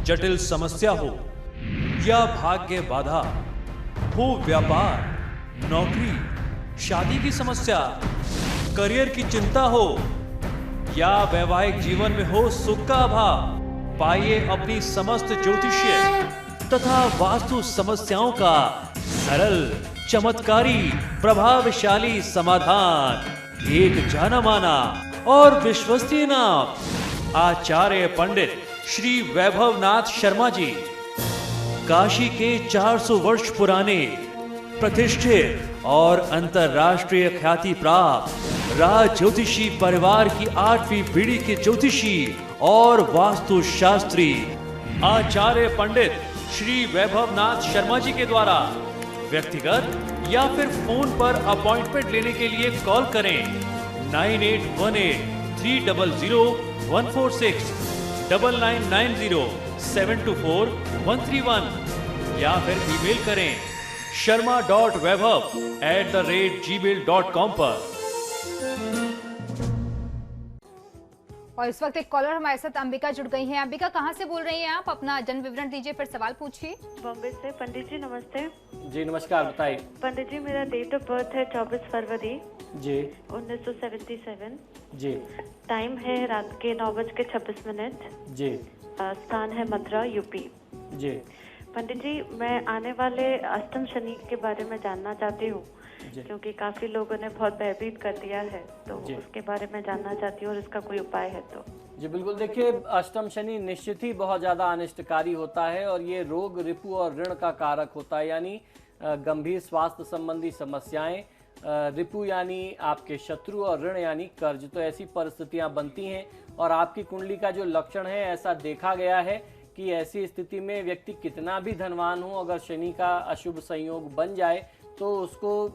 जटिल समस्या हो या भाग्य बाधा, हो व्यापार, नौकरी, शादी की समस्या, करियर की चिंता हो या वैवाहिक जीवन में हो सुख का अभाव, पाइए अपनी समस्त ज्योतिषीय तथा वास्तु समस्याओं का सरल, चमत्कारी, प्रभावशाली समाधान। एक जाना माना और विश्वसनीय नाम, आचार्य पंडित श्री वैभवनाथ शर्मा जी, काशी के 400 वर्ष पुराने प्रतिष्ठित और अंतरराष्ट्रीय ख्याति प्राप्त राज ज्योतिषी परिवार की 8वीं पीढ़ी के ज्योतिषी और वास्तु शास्त्री आचार्य पंडित श्री वैभवनाथ शर्मा जी के द्वारा व्यक्तिगत या फिर फोन पर अपॉइंटमेंट लेने के लिए कॉल करें 9818-300-146, 9990-724-131 या फिर ईमेल करें sharma.vaibhav@gmail.com पर। और इस वक्त एक कॉलर हमारे साथ अंबिका जुड़ गई हैं। अंबिका, कहाँ से बोल रही हैं आप? अपना जन्म विवरण दीजिए, फिर सवाल पूछिए। बॉम्बे से। पंडित जी नमस्ते। जी नमस्कार, बताइए। पंडित जी मेरा डेट ऑफ बर्थ है 24 फरवरी जी 1977। जी टाइम है रात के 9:26। जी स्थान है मथुरा, यूपी। जी पंडित जी मैं आने वाले अष्टम शनि के बारे में जानना चाहती हूँ, क्योंकि काफी लोगों ने बहुत भयभीत कर दिया है, तो उसके बारे में जानना चाहती हूँ और इसका कोई उपाय है तो। जी बिल्कुल, देखिए अष्टम शनि निश्चित ही बहुत ज़्यादा अनिष्टकारी होता है और ये रोग, रिपु और ऋण का कारक होता है, यानी गंभीर स्वास्थ्य संबंधी समस्याएं, रिपु यानी आपके शत्रु और ऋण यानी कर्ज। तो ऐसी परिस्थितियां बनती हैं और आपकी कुंडली का जो लक्षण है, ऐसा देखा गया है कि ऐसी स्थिति में व्यक्ति कितना भी धनवान हो, अगर शनि का अशुभ संयोग बन जाए तो उसको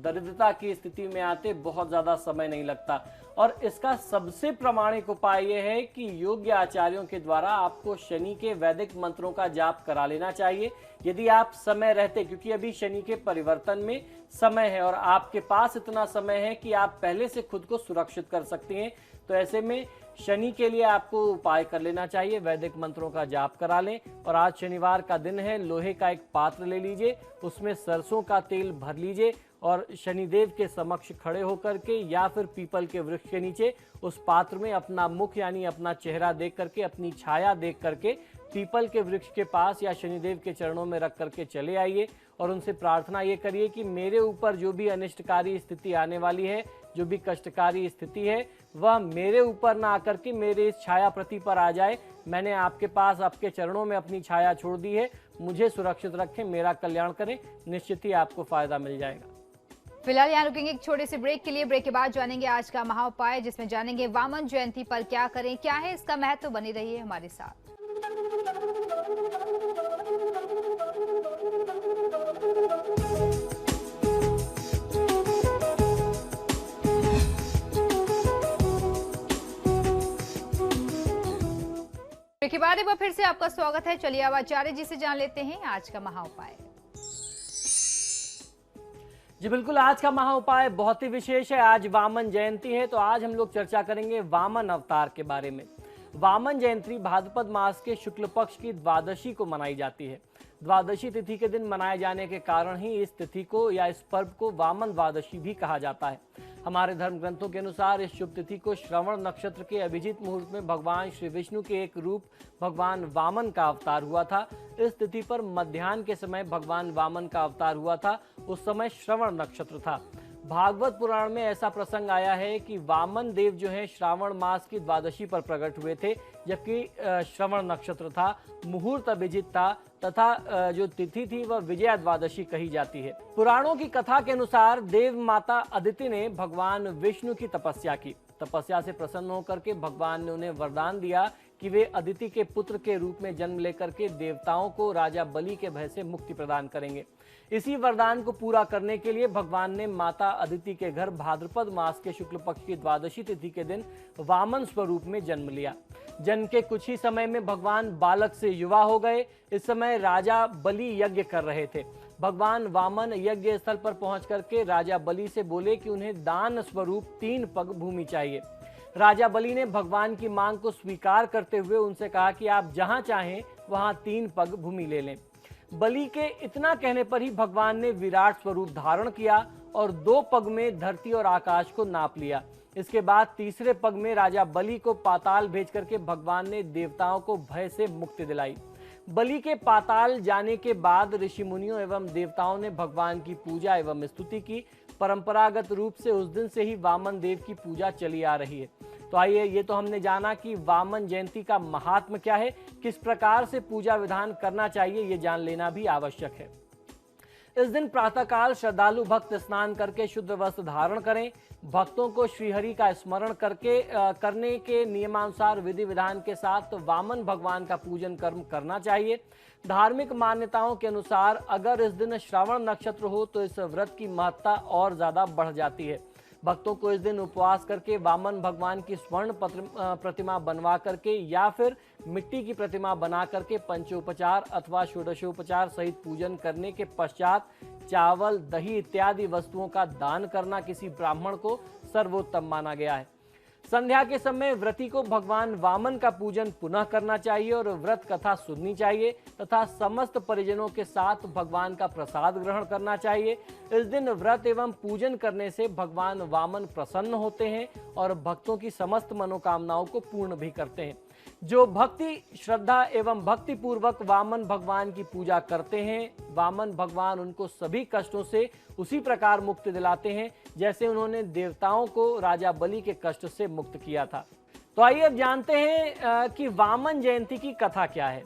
दरिद्रता की स्थिति में आते बहुत ज़्यादा समय नहीं लगता। और इसका सबसे प्रामाणिक उपाय यह है कि योग्य आचार्यों के द्वारा आपको शनि के वैदिक मंत्रों का जाप करा लेना चाहिए, यदि आप समय रहते, क्योंकि अभी शनि के परिवर्तन में समय है और आपके पास इतना समय है कि आप पहले से खुद को सुरक्षित कर सकते हैं। तो ऐसे में शनि के लिए आपको उपाय कर लेना चाहिए, वैदिक मंत्रों का जाप करा लें। और आज शनिवार का दिन है, लोहे का एक पात्र ले लीजिए, उसमें सरसों का तेल भर लीजिए और शनिदेव के समक्ष खड़े होकर के या फिर पीपल के वृक्ष के नीचे उस पात्र में अपना मुख यानी अपना चेहरा देख करके, अपनी छाया देख करके पीपल के वृक्ष के पास या शनिदेव के चरणों में रख करके चले आइए और उनसे प्रार्थना ये करिए कि मेरे ऊपर जो भी अनिष्टकारी स्थिति आने वाली है, जो भी कष्टकारी स्थिति है, वह मेरे ऊपर ना आकर के मेरे इस छाया प्रति पर आ जाए। मैंने आपके पास, आपके चरणों में अपनी छाया छोड़ दी है, मुझे सुरक्षित रखें, मेरा कल्याण करें, निश्चित ही आपको फायदा मिल जाएगा। फिलहाल यहाँ रुकेंगे एक छोटे से ब्रेक के लिए। ब्रेक के बाद जानेंगे आज का महा उपाय, जिसमें जानेंगे वामन जयंती पर क्या करें, क्या है इसका महत्व। बनी रहिए हमारे साथ। के बाद एक बार फिर से आपका स्वागत है। चलिए अब आचार्य जी से जान लेते हैं आज का महा उपाय। जी बिल्कुल, आज का महा उपाय बहुत ही विशेष है। आज वामन जयंती है, तो आज हम लोग चर्चा करेंगे वामन अवतार के बारे में। वामन जयंती भाद्रपद मास के शुक्ल पक्ष की द्वादशी को मनाई जाती है। द्वादशी तिथि के दिन मनाए जाने के कारण ही इस तिथि को या इस पर्व को वामन द्वादशी भी कहा जाता है। हमारे धर्म ग्रंथों के अनुसार इस शुभ तिथि को श्रवण नक्षत्र के अभिजीत मुहूर्त में भगवान श्री विष्णु के एक रूप भगवान वामन का अवतार हुआ था। इस तिथि पर मध्याह्न के समय भगवान वामन का अवतार हुआ था। उस समय श्रवण नक्षत्र था। भागवत पुराण में ऐसा प्रसंग आया है कि वामन देव जो है श्रावण मास की द्वादशी पर प्रकट हुए थे, जबकि श्रवण नक्षत्र था, मुहूर्त अभिजीत था तथा जो तिथि थी वह विजया द्वादशी कही जाती है। पुराणों की कथा के अनुसार देव माता अदिति ने भगवान विष्णु की तपस्या की। तपस्या से प्रसन्न होकर के भगवान ने उन्हें वरदान दिया कि वे अदिति के पुत्र के रूप में जन्म लेकर के देवताओं को राजा बलि के भय से मुक्ति प्रदान करेंगे। इसी वरदान को पूरा करने के लिए भगवान ने माता अदिति के घर भाद्रपद मास के शुक्ल पक्ष की द्वादशी तिथि के दिन वामन स्वरूप में जन्म लिया। जन्म के कुछ ही समय में भगवान बालक से युवा हो गए। इस समय राजा बलि यज्ञ कर रहे थे। भगवान वामन यज्ञ स्थल पर पहुंच करके राजा बलि से बोले कि उन्हें दान स्वरूप 3 पग भूमि चाहिए। राजा बलि ने भगवान की मांग को स्वीकार करते हुए उनसे कहा कि आप जहां चाहें वहां 3 पग भूमि ले लें। बलि के इतना कहने पर ही भगवान ने विराट स्वरूप धारण किया और 2 पग में धरती और आकाश को नाप लिया। इसके बाद तीसरे पग में राजा बलि को पाताल भेज करके भगवान ने देवताओं को भय से मुक्ति दिलाई। बलि के पाताल जाने के बाद ऋषि मुनियों एवं देवताओं ने भगवान की पूजा एवं स्तुति की। परंपरागत रूप से उस दिन से ही वामन देव की पूजा चली आ रही है। तो आइए, ये तो हमने जाना कि वामन जयंती का महात्म्य क्या है, किस प्रकार से पूजा विधान करना चाहिए, ये जान लेना भी आवश्यक है। इस दिन प्रातःकाल श्रद्धालु भक्त स्नान करके शुद्ध वस्त्र धारण करें। भक्तों को श्रीहरि का स्मरण करने के नियमानुसार विधि विधान के साथ वामन भगवान का पूजन कर्म करना चाहिए। धार्मिक मान्यताओं के अनुसार अगर इस दिन श्रवण नक्षत्र हो तो इस व्रत की महत्ता और ज्यादा बढ़ जाती है। भक्तों को इस दिन उपवास करके वामन भगवान की स्वर्ण प्रतिमा बनवा करके या फिर मिट्टी की प्रतिमा बना करके पंचोपचार अथवा षोडशोपचार सहित पूजन करने के पश्चात चावल, दही इत्यादि वस्तुओं का दान करना किसी ब्राह्मण को सर्वोत्तम माना गया है। संध्या के समय व्रती को भगवान वामन का पूजन पुनः करना चाहिए और व्रत कथा सुननी चाहिए तथा समस्त परिजनों के साथ भगवान का प्रसाद ग्रहण करना चाहिए। इस दिन व्रत एवं पूजन करने से भगवान वामन प्रसन्न होते हैं और भक्तों की समस्त मनोकामनाओं को पूर्ण भी करते हैं। जो भक्ति, श्रद्धा एवं भक्ति पूर्वक वामन भगवान की पूजा करते हैं, वामन भगवान उनको सभी कष्टों से उसी प्रकार मुक्ति दिलाते हैं जैसे उन्होंने देवताओं को राजा बलि के कष्ट से मुक्त किया था। तो आइए अब जानते हैं कि वामन जयंती की कथा क्या है।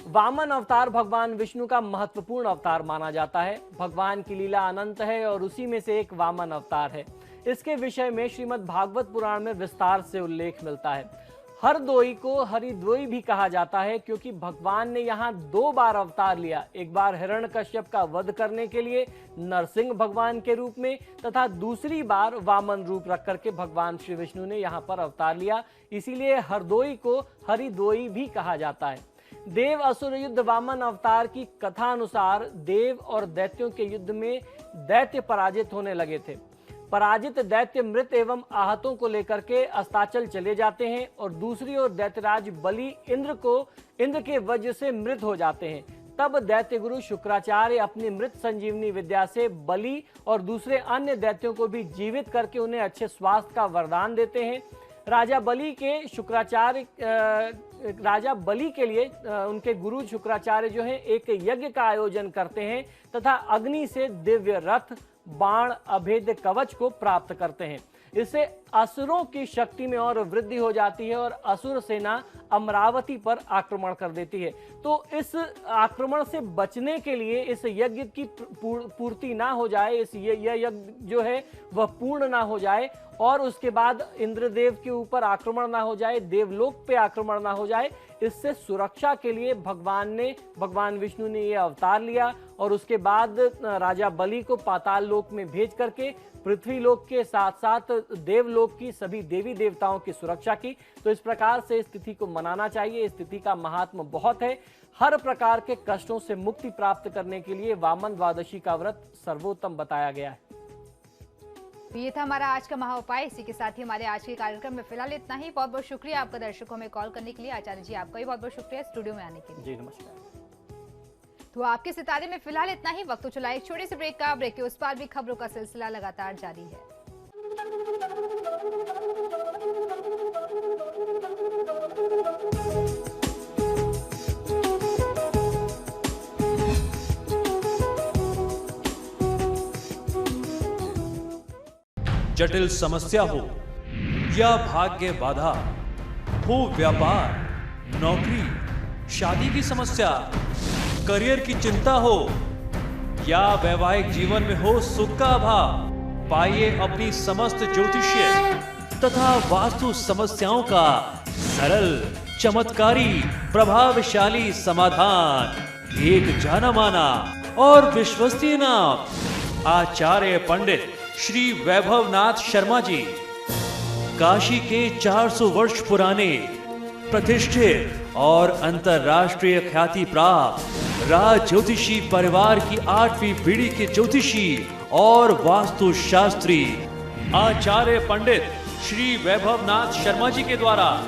वामन अवतार भगवान विष्णु का महत्वपूर्ण अवतार माना जाता है। भगवान की लीला अनंत है और उसी में से एक वामन अवतार है। इसके विषय में श्रीमद् भागवत पुराण में विस्तार से उल्लेख मिलता है। हरदोई को हरिद्वोई भी कहा जाता है क्योंकि भगवान ने यहाँ 2 बार अवतार लिया। एक बार हिरण्यकश्यप का वध करने के लिए नरसिंह भगवान के रूप में तथा दूसरी बार वामन रूप रख करके भगवान श्री विष्णु ने यहाँ पर अवतार लिया। इसीलिए हरदोई को हरिद्वोई भी कहा जाता है। देव असुर युद्ध वामन अवतार की कथा अनुसार देव और दैत्यों के युद्ध में दैत्य पराजित होने लगे थे। पराजित दैत्य मृत एवं आहतों को लेकर के अस्ताचल चले जाते हैं और दूसरी ओर दैत्यराज बलि इंद्र के वज्र से मृत हो जाते हैं। तब दैत्य गुरु शुक्राचार्य अपनी मृत संजीवनी विद्या से बलि और दूसरे अन्य दैत्यों को भी जीवित करके उन्हें अच्छे स्वास्थ्य का वरदान देते हैं। राजा बलि के लिए उनके गुरु शुक्राचार्य जो हैं एक यज्ञ का आयोजन करते हैं तथा अग्नि से दिव्य रथ, बाण, अभेद्य कवच को प्राप्त करते हैं। इससे असुरों की शक्ति में और वृद्धि हो जाती है और असुर सेना अमरावती पर आक्रमण कर देती है। तो इस आक्रमण से बचने के लिए इस यज्ञ की पूर्ति ना हो जाए, इस यज्ञ जो है वह पूर्ण ना हो जाए और उसके बाद इंद्रदेव के ऊपर आक्रमण ना हो जाए, देवलोक पे आक्रमण ना हो जाए, इससे सुरक्षा के लिए भगवान विष्णु ने यह अवतार लिया और उसके बाद राजा बलि को पाताल लोक में भेज करके पृथ्वी लोक के साथ साथ देवलोक की सभी देवी देवताओं की सुरक्षा की। तो इस प्रकार से इस तिथि को मनाना चाहिए। इस तिथि का महात्म्य बहुत है। हर प्रकार के कष्टों से मुक्ति प्राप्त करने के लिए वामन द्वादशी का व्रत सर्वोत्तम बताया गया है। ये था हमारा आज का महाउपाय। इसी के साथ ही हमारे आज के कार्यक्रम में फिलहाल इतना ही। बहुत बहुत शुक्रिया आपका दर्शकों में कॉल करने के लिए। आचार्य जी आपका भी बहुत बहुत शुक्रिया स्टूडियो में आने के लिए। जी नमस्कार। तो आपके सितारे में फिलहाल इतना ही। वक्त तो चला एक छोटे से ब्रेक का। ब्रेक के उस पार भी खबरों का सिलसिला लगातार जारी है। जटिल समस्या हो या भाग्य बाधा हो, व्यापार, नौकरी, शादी की समस्या, करियर की चिंता हो या वैवाहिक जीवन में हो सुख का अभाव, पाइए अपनी समस्त ज्योतिषीय तथा वास्तु समस्याओं का सरल, चमत्कारी, प्रभावशाली समाधान। एक जाना माना और विश्वसनीय नाम आचार्य पंडित श्री वैभवनाथ शर्मा जी। काशी के 400 वर्ष पुराने प्रतिष्ठित और अंतरराष्ट्रीय ख्याति प्राप्त राज ज्योतिषी परिवार की 8वीं पीढ़ी के ज्योतिषी और वास्तु शास्त्री आचार्य पंडित श्री वैभव नाथ शर्मा जी के द्वारा।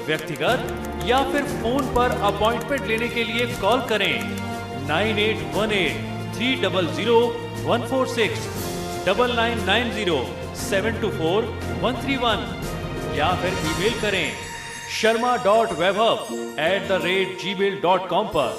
व्यक्तिगत या फिर फोन पर अपॉइंटमेंट लेने के लिए कॉल करें 9818-300-146, 9990-724-131 या फिर ईमेल करें sharma.vaibhav@gmail.com पर।